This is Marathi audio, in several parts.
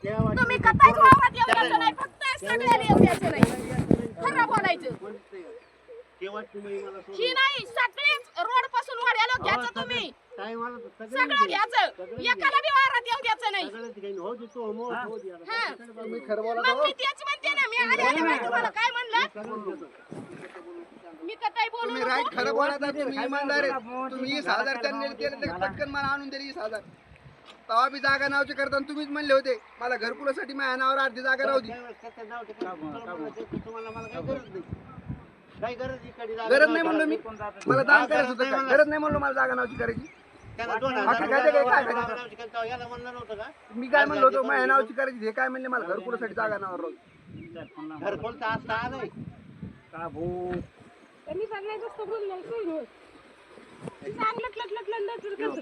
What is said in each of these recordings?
तुम्ही कताच वावरात येऊ द्यायचं नाही, फक्त सगळ्याला येऊ द्यायचं नाही. खरं बोलायचं. ही नाही, सगळेच रोड पासून वाड्याला घ्यायचं तुम्ही. सगळं घ्यायचं, एकाला बी वावरात येऊ द्यायचं नाही. तुम्ही खरं बोला मग मी तेच म्हणते ना, मी आले मी तुम्हाला काय म्हणलं? मी कताई बोलू तुम्ही नको. राईट खरं बोला तुम्ही इमानदार आहे. तुम्ही 20,000 त्यांनी केले तर पटकन मला आणून दिली 20,000. तवा बी जागा नावची करताना तुम्हीच म्हणले होते मला घरकुलासाठी माझ्या नावावर अर्धी जागा राहू दे. गरज नाही म्हणलो मी, मला दान करायचं होतं का? गरज नाही म्हणलो मला जागा नावची करायची. मी काय म्हणलो होतो माझ्या नावची करायची, हे काय म्हणले मला घरकुलासाठी जागा नावावर राहू दे. घरकुलचा असता आलंय का भाऊ त्यांनी सांगणार गोष्ट बोलणार सोडून. चांगलं लट करत.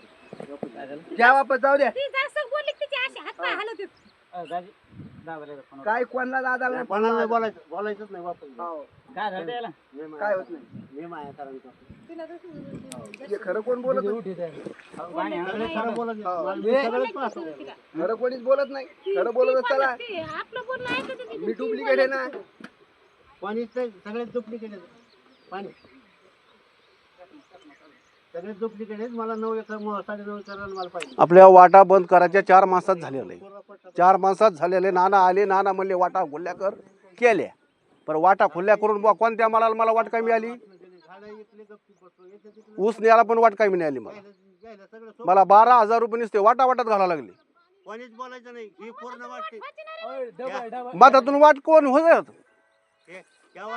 घ्या वापस जाऊ द्या. ती जास्त बोलली की तिचे असे हात पाय हलत आहेत. काय कोणाला दादा नाही कोणाला नाही बोलायचंच नाही वापस. हो. काय झालं याला? काय होत नाही. नेम आहे करांचा. हे खरं कोण बोलत नाही. खरं बोलत हो. नाही. सगळंच पाहतो. खरं कोणीच बोलत नाही. खरं बोलत चला ते आपलं बोलणं ऐकत होती. मी डुप्लिकेट आहे ना. पाणीच नाही, सगळेच डुप्लिकेट आहेत. पाणी सगळेच डुप्लिकेट आहेत. मला 9 एकर 9.5 एकर मला पाहिजे. आपल्या वाटा बंद करायच्या 4 मासात झालेलं आहे. 4 मासात झालेले. नाना आले, नाना म्हणले वाटा खुल्या कर, केल्या. पण वाटा खुल्या करून बुवा कोणत्या मालाला मला वाट काय मिळाली? ऊस न्यायला पण वाट काय मिळाली मला 12,000 रुपये नुसते वाटा वाटात घालावं लागले. कोणीच बोलायचं नाही. ही पूर्ण वाटते. मधातून वाट कोण होत?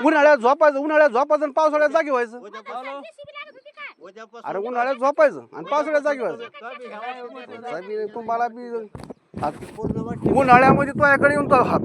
उन्हाळ्यात झोपायचं आणि पावसाळ्यात जागी व्हायचं. अरे उन्हाळ्यात झोपायचं आणि पावसाळ्यात जागी व्हायचं. तुम्हाला बी उन्हाळ्यामध्ये तुझ्याकडे येऊन तो हात